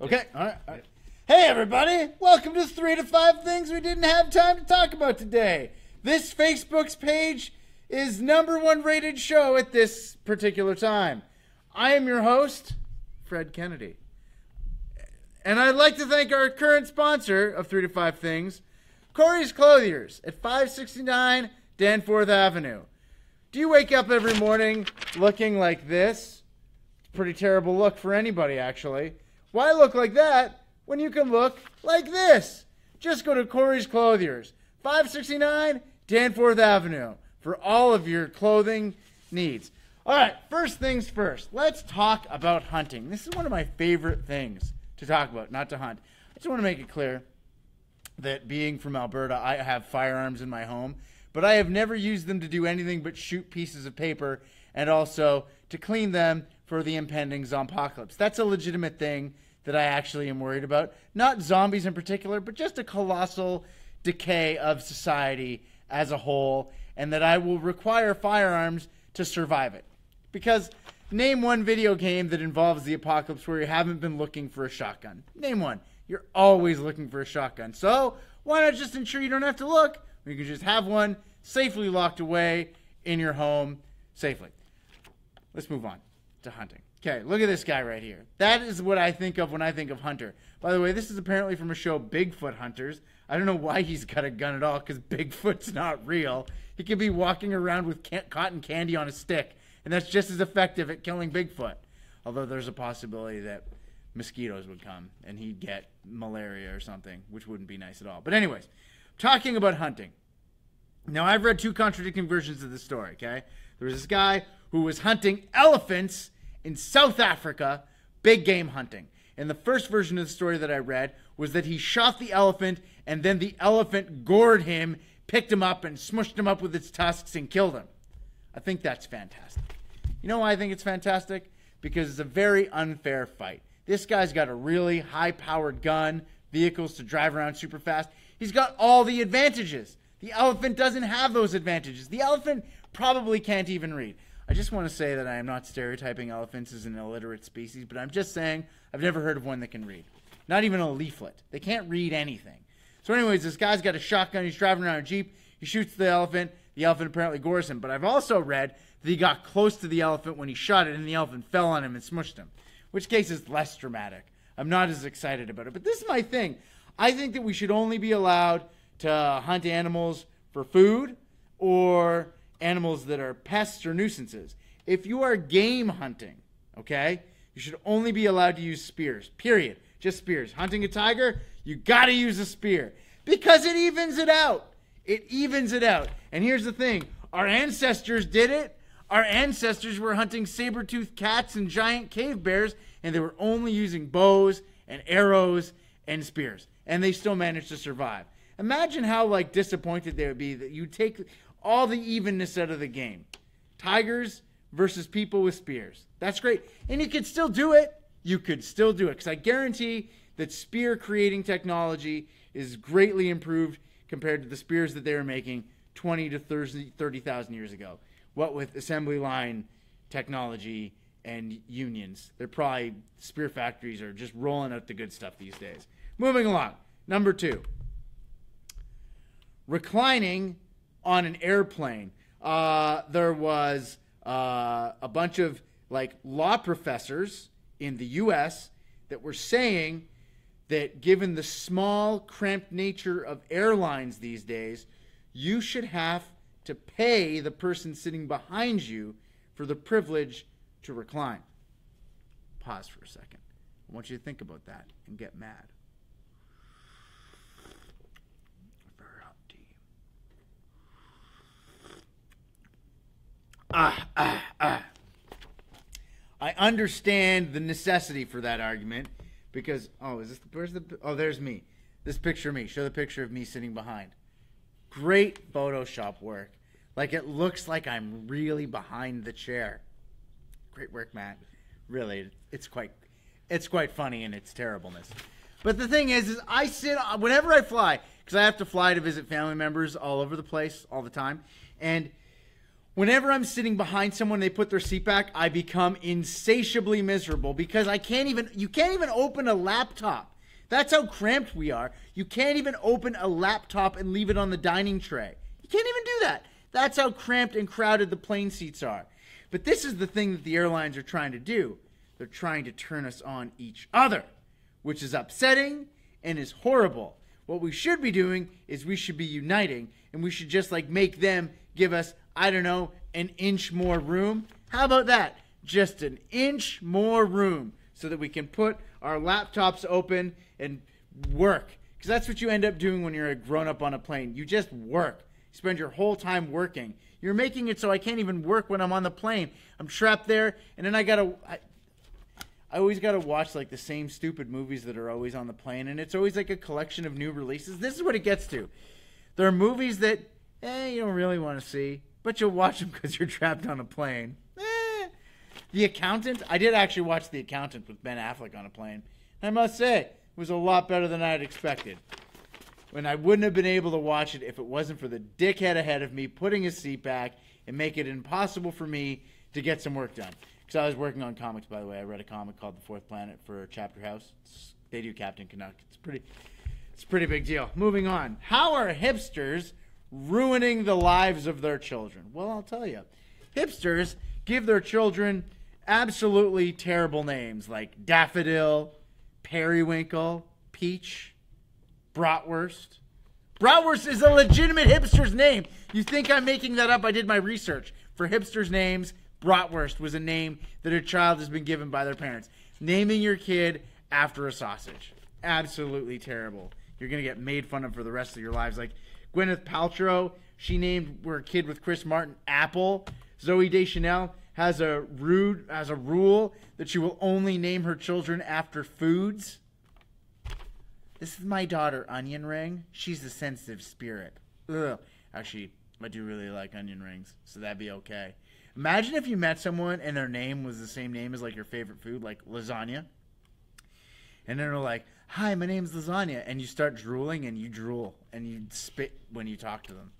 Okay, all right. Hey, everybody. Welcome to 3 to 5 Things We Didn't Have Time to Talk About Today. This Facebook's page is #1 rated show at this particular time. I am your host, Fred Kennedy. And I'd like to thank our current sponsor of 3 to 5 Things, Corey's Clothiers at 569 Danforth Avenue. Do you wake up every morning looking like this? It's a pretty terrible look for anybody, actually. Why look like that when you can look like this? Just go to Corey's Clothiers, 569 Danforth Avenue, for all of your clothing needs. All right, first things first. Let's talk about hunting. This is one of my favorite things to talk about, not to hunt. I just want to make it clear that being from Alberta, I have firearms in my home, but I have never used them to do anything but shoot pieces of paper and also to clean them for the impending zompocalypse. That's a legitimate thing that I actually am worried about. Not zombies in particular, but just a colossal decay of society as a whole, and that I will require firearms to survive it. Because name one video game that involves the apocalypse where you haven't been looking for a shotgun. Name one. You're always looking for a shotgun. So why not just ensure you don't have to look? You can just have one safely locked away in your home safely. Let's move on to hunting. Okay, look at this guy right here. That is what I think of when I think of hunter. By the way, this is apparently from a show, Bigfoot Hunters. I don't know why he's got a gun at all, because Bigfoot's not real. He could be walking around with cotton candy on a stick, and that's just as effective at killing Bigfoot. Although there's a possibility that mosquitoes would come, and he'd get malaria or something, which wouldn't be nice at all. But anyways, talking about hunting. Now, I've read two contradicting versions of the story, okay? There was this guy who was hunting elephants in South Africa, big game hunting. And the first version of the story that I read was that he shot the elephant, and then the elephant gored him, picked him up, and smushed him up with its tusks and killed him. I think that's fantastic. You know why I think it's fantastic? Because it's a very unfair fight. This guy's got a really high-powered gun, vehicles to drive around super fast. He's got all the advantages. The elephant doesn't have those advantages. The elephant probably can't even read. I just want to say that I am not stereotyping elephants as an illiterate species, but I'm just saying I've never heard of one that can read. Not even a leaflet. They can't read anything. So anyways, this guy's got a shotgun. He's driving around a Jeep. He shoots the elephant. The elephant apparently gores him. But I've also read that he got close to the elephant when he shot it, and the elephant fell on him and smushed him, which case is less dramatic. I'm not as excited about it. But this is my thing. I think that we should only be allowed to hunt animals for food or animals that are pests or nuisances. If you are game hunting, okay, you should only be allowed to use spears, period. Just spears. Hunting a tiger, you got to use a spear because it evens it out. It evens it out. And here's the thing. Our ancestors did it. Our ancestors were hunting saber-toothed cats and giant cave bears, and they were only using bows and arrows and spears, and they still managed to survive. Imagine how disappointed they would be that you take all the evenness out of the game. Tigers versus people with spears. That's great. And you could still do it. You could still do it. Because I guarantee that spear creating technology is greatly improved compared to the spears that they were making 20 to 30,000 years ago. What with assembly line technology and unions. They're probably, spear factories are just rolling out the good stuff these days. Moving along. Number 2. Reclining on an airplane. There was a bunch of law professors in the U.S. that were saying that given the small, cramped nature of airlines these days, you should have to pay the person sitting behind you for the privilege to recline. Pause for a second. I want you to think about that and get mad. I understand the necessity for that argument because, there's me. This picture of me. Show the picture of me sitting behind. Great Photoshop work. It looks like I'm really behind the chair. Great work, Matt. Really, it's quite funny in its terribleness. But the thing is I sit, whenever I fly, because I have to fly to visit family members all over the place all the time, and Whenever I'm sitting behind someone, they put their seat back, I become insatiably miserable because you can't even open a laptop. That's how cramped we are. You can't even open a laptop and leave it on the dining tray. You can't even do that. That's how cramped and crowded the plane seats are. But this is the thing that the airlines are trying to do. They're trying to turn us on each other, which is upsetting and is horrible. What we should be doing is we should be uniting, and we should just make them give us, I don't know, an inch more room. How about that? Just an inch more room so that we can put our laptops open and work. Because that's what you end up doing when you're a grown-up on a plane. You just work. You spend your whole time working. You're making it so I can't even work when I'm on the plane. I'm trapped there, and then I always got to watch the same stupid movies that are always on the plane, and it's always a collection of new releases. This is what it gets to. There are movies that you don't really want to see, but you'll watch them because you're trapped on a plane. The Accountant. I did actually watch The Accountant with Ben Affleck on a plane. And I must say, it was a lot better than I had expected. And I wouldn't have been able to watch it if it wasn't for the dickhead ahead of me putting his seat back and making it impossible for me to get some work done. Because I was working on comics, by the way. I read a comic called The Fourth Planet for Chapter House. They do Captain Canuck. It's a pretty big deal. Moving on. How are hipsters ruining the lives of their children? Well, I'll tell you. Hipsters give their children absolutely terrible names like Daffodil, Periwinkle, Peach, Bratwurst. Bratwurst is a legitimate hipster's name. You think I'm making that up? I did my research. For hipsters' names, Bratwurst was a name that a child has been given by their parents. Naming your kid after a sausage. Absolutely terrible. You're going to get made fun of for the rest of your lives. Like Gwyneth Paltrow, she named her kid with Chris Martin Apple. Zoe Deschanel has a rule that she will only name her children after foods. This is my daughter, Onion Ring. She's the sensitive spirit. Ugh. Actually, I do really like onion rings, so that'd be okay. Imagine if you met someone and their name was the same name as your favorite food, like lasagna. And then they're like, hi, my name's lasagna. And you start drooling and you drool and you spit when you talk to them.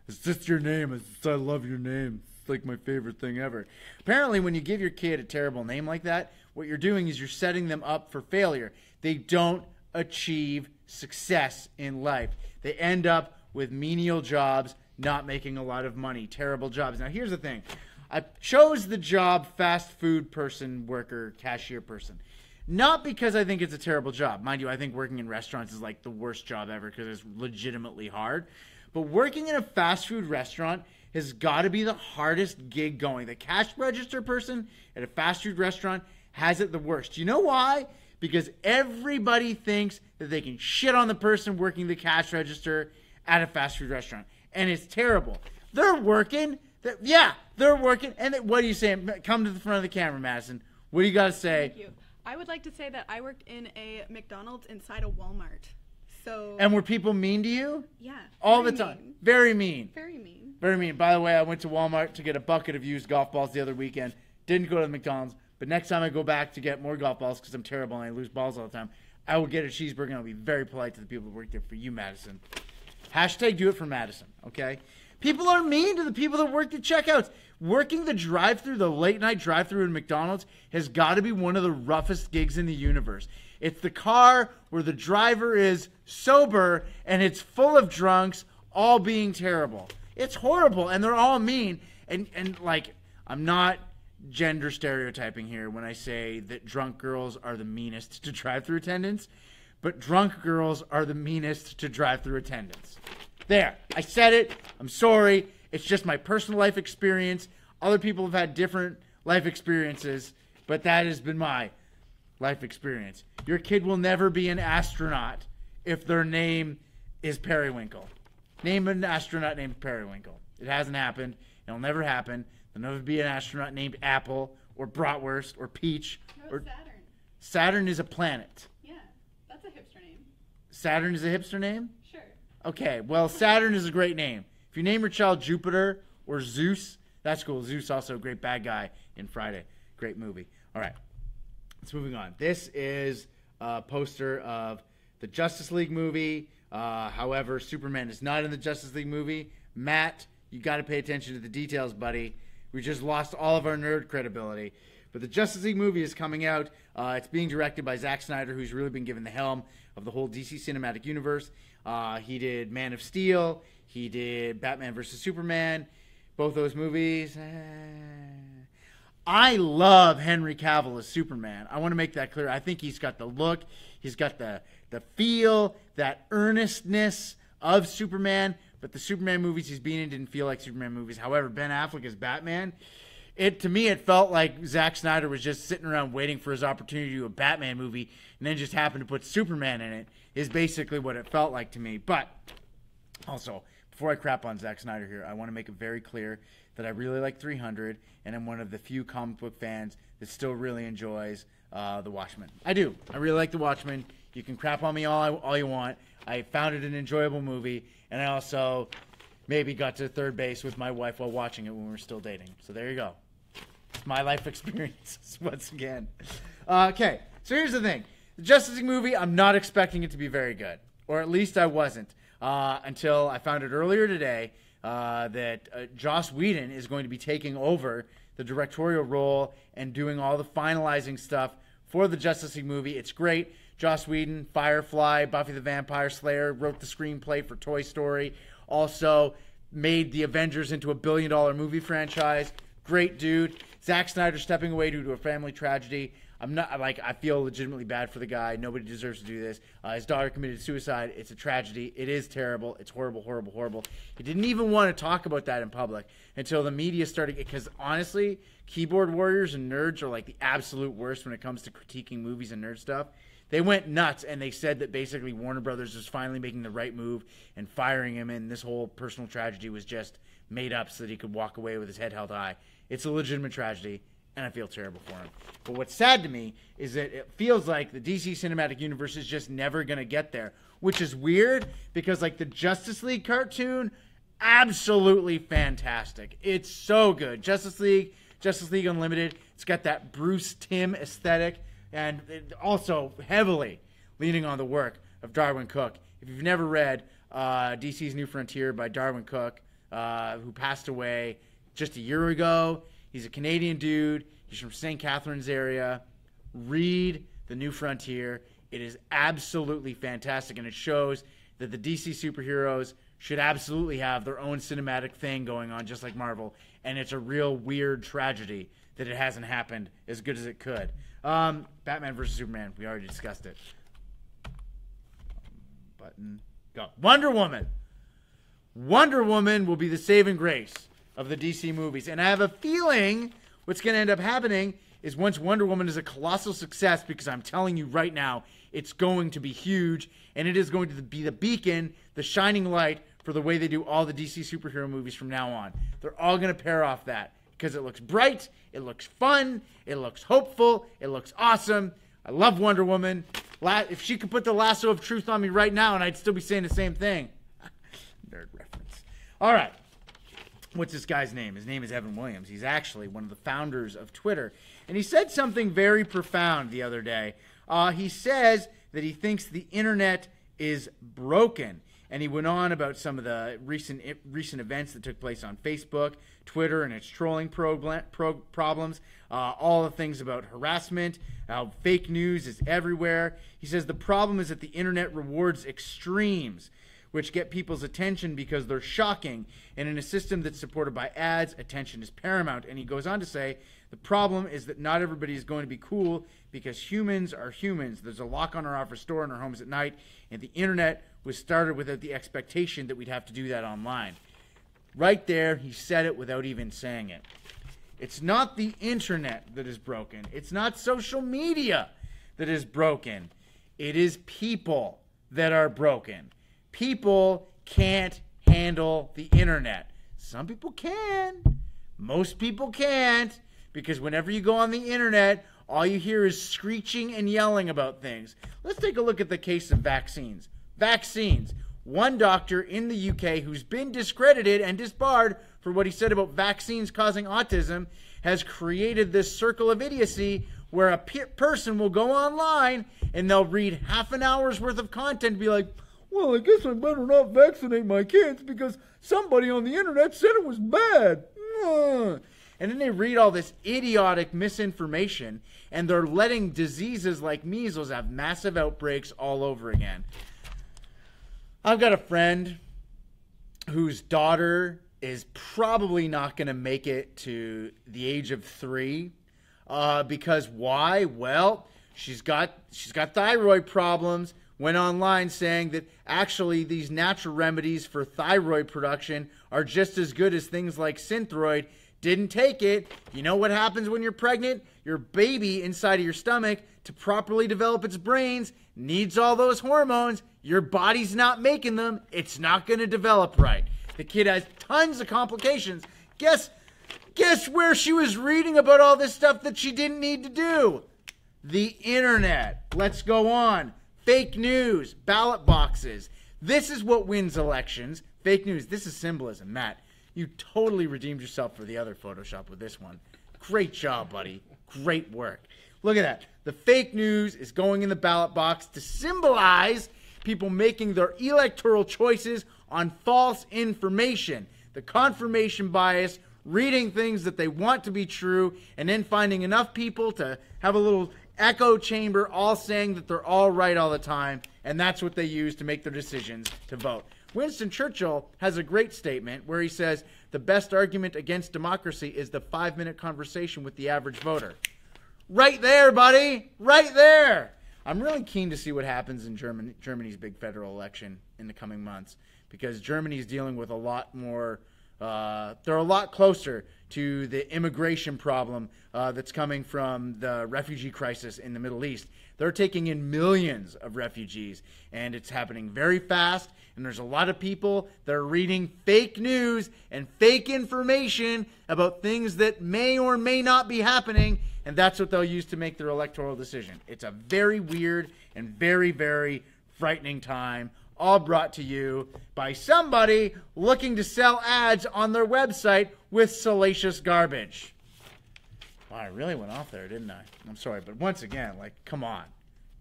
Is this your name? I love your name. It's my favorite thing ever. Apparently, when you give your kid a terrible name like that, what you're doing is you're setting them up for failure. They don't achieve success in life. They end up with menial jobs, not making a lot of money. Terrible jobs. Now, here's the thing. I chose the job fast food person, worker, cashier person. Not because I think it's a terrible job. Mind you, I think working in restaurants is the worst job ever because it's legitimately hard. But working in a fast food restaurant has got to be the hardest gig going. The cash register person at a fast food restaurant has it the worst. You know why? Because everybody thinks that they can shit on the person working the cash register at a fast food restaurant. And it's terrible. They're working. They're working. And what are you saying? Come to the front of the camera, Madison. What do you got to say? Thank you. I would like to say that I worked in a McDonald's inside a Walmart. So. And were people mean to you? Yeah. All the time. Mean. Very mean. Very mean. Very mean. By the way, I went to Walmart to get a bucket of used golf balls the other weekend. Didn't go to the McDonald's. But next time I go back to get more golf balls, because I'm terrible and I lose balls all the time, I will get a cheeseburger and I'll be very polite to the people that work there for you, Madison. Hashtag do it for Madison, okay? People are mean to the people that work the checkouts. Working the drive-thru, the late-night drive-thru in McDonald's has got to be one of the roughest gigs in the universe. It's the car where the driver is sober and it's full of drunks all being terrible. It's horrible, and they're all mean. And I'm not gender stereotyping here when I say that drunk girls are the meanest to drive-thru attendants, but drunk girls are the meanest to drive-thru attendants. There, I said it. I'm sorry. It's just my personal life experience. Other people have had different life experiences, but that has been my life experience. Your kid will never be an astronaut if their name is Periwinkle. Name an astronaut named Periwinkle. It hasn't happened. It'll never happen. There'll never be an astronaut named Apple or Bratwurst or Peach. Or Saturn. Saturn is a planet. Yeah, that's a hipster name. Saturn is a hipster name? Sure. Okay, well, Saturn is a great name. If you name your child Jupiter or Zeus, that's cool. Zeus also a great bad guy in Friday. Great movie. All right, let's moving on. This is a poster of the Justice League movie. However, Superman is not in the Justice League movie. Matt You got to pay attention to the details, buddy. We just lost all of our nerd credibility. But the Justice League movie is coming out. It's being directed by Zack Snyder, who's really been given the helm of the whole DC cinematic universe. He did Man of Steel. He did Batman vs. Superman. Both those movies. I love Henry Cavill as Superman. I want to make that clear. I think he's got the look. He's got the feel, that earnestness of Superman. But the Superman movies he's been in didn't feel like Superman movies. However, Ben Affleck as Batman, to me, it felt like Zack Snyder was just sitting around waiting for his opportunity to do a Batman movie and then just happened to put Superman in it, is basically what it felt like to me. But also, before I crap on Zack Snyder here, I want to make it very clear that I really like 300, and I'm one of the few comic book fans that still really enjoys The Watchmen. I do. I really like The Watchmen. You can crap on me all you want. I found it an enjoyable movie, and I also maybe got to third base with my wife while watching it when we were still dating. So there you go. It's my life experiences once again. Okay, so here's the thing. The Justice League movie, I'm not expecting it to be very good. Or at least I wasn't. Until I found it earlier today that Joss Whedon is going to be taking over the directorial role and doing all the finalizing stuff for the Justice League movie. It's great. Joss Whedon, Firefly, Buffy the Vampire Slayer, wrote the screenplay for Toy Story. Also made the Avengers into a billion-dollar movie franchise. Great dude. Zack Snyder stepping away due to a family tragedy. I feel legitimately bad for the guy. Nobody deserves to do this. His daughter committed suicide. It's a tragedy. It is terrible. It's horrible, horrible, horrible. He didn't even want to talk about that in public until the media started. Because honestly, keyboard warriors and nerds are like the absolute worst when it comes to critiquing movies and nerd stuff. They went nuts, and they said that basically Warner Brothers was finally making the right move and firing him, and this whole personal tragedy was just made up so that he could walk away with his head held high. It's a legitimate tragedy, and I feel terrible for him. But what's sad to me is that it feels like the DC Cinematic Universe is just never going to get there, which is weird because, like, the Justice League cartoon, absolutely fantastic. It's so good. Justice League Unlimited, it's got that Bruce Timm aesthetic, and also heavily leaning on the work of Darwin Cook. If you've never read DC's New Frontier by Darwin Cook, who passed away just a year ago, he's a Canadian dude. He's from St. Catharines area. Read The New Frontier. It is absolutely fantastic, and it shows that the DC superheroes should absolutely have their own cinematic thing going on, just like Marvel, and it's a real weird tragedy that it hasn't happened as good as it could. Batman vs. Superman, we already discussed it. Button, go. Wonder Woman. Wonder Woman will be the saving grace of the DC movies. And I have a feeling what's going to end up happening is once Wonder Woman is a colossal success, because I'm telling you right now, it's going to be huge, and it is going to be the beacon, the shining light for the way they do all the DC superhero movies from now on. They're all going to pair off that because it looks bright, it looks fun, it looks hopeful, it looks awesome. I love Wonder Woman. If she could put the lasso of truth on me right now, and I'd still be saying the same thing. Nerd reference. All right. What's this guy's name? His name is Evan Williams. He's actually one of the founders of Twitter. And he said something very profound the other day. He says that he thinks the internet is broken. And he went on about some of the recent events that took place on Facebook, Twitter, and its trolling problems. All the things about harassment, how fake news is everywhere. He says the problem is that the internet rewards extremes, which get people's attention because they're shocking. And in a system that's supported by ads, attention is paramount. And he goes on to say, the problem is that not everybody is going to be cool because humans are humans. There's a lock on or off our store in our homes at night, and the internet was started without the expectation that we'd have to do that online. Right there, he said it without even saying it. It's not the internet that is broken. It's not social media that is broken. It is people that are broken. People can't handle the internet. Some people can. Most people can't, because whenever you go on the internet, all you hear is screeching and yelling about things. Let's take a look at the case of vaccines. Vaccines. One doctor in the UK who's been discredited and disbarred for what he said about vaccines causing autism has created this circle of idiocy where a person will go online and they'll read half an hour's worth of content and be like, well, I guess I better not vaccinate my kids because somebody on the internet said it was bad. And then they read all this idiotic misinformation, and they're letting diseases like measles have massive outbreaks all over again. I've got a friend whose daughter is probably not going to make it to the age of 3. Because why? Well, she's got thyroid problems. Went online saying that actually these natural remedies for thyroid production are just as good as things like Synthroid. Didn't take it. You know what happens when you're pregnant? Your baby inside of your stomach, to properly develop its brains, needs all those hormones. Your body's not making them. It's not going to develop right. The kid has tons of complications. Guess where she was reading about all this stuff that she didn't need to do? The internet. Let's go on. Fake news, ballot boxes. This is what wins elections. Fake news. This is symbolism. Matt, you totally redeemed yourself for the other Photoshop with this one. Great job, buddy. Great work. Look at that. The fake news is going in the ballot box to symbolize people making their electoral choices on false information. The confirmation bias, reading things that they want to be true, and then finding enough people to have a little echo chamber all saying that they're all right all the time, and that's what they use to make their decisions to vote. Winston Churchill has a great statement where he says, the best argument against democracy is the 5-minute conversation with the average voter. Right there, buddy. Right there. I'm really keen to see what happens in Germany's big federal election in the coming months, because Germany's dealing with a lot more, they're a lot closer to the immigration problem that's coming from the refugee crisis in the Middle East. They're taking in millions of refugees, and it's happening very fast, and there's a lot of people that are reading fake news and fake information about things that may or may not be happening, and that's what they'll use to make their electoral decision. It's a very weird and very, very frightening time, all brought to you by somebody looking to sell ads on their website with salacious garbage. Wow, I really went off there, didn't I? I'm sorry, but once again, come on.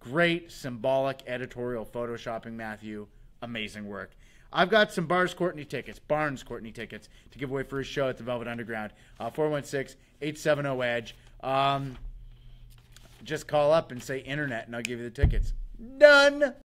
Great symbolic editorial photoshopping, Matthew. Amazing work. I've got some Barnes Courtney tickets to give away for his show at the Velvet Underground. 416-870-EDGE. Just call up and say internet, and I'll give you the tickets. Done.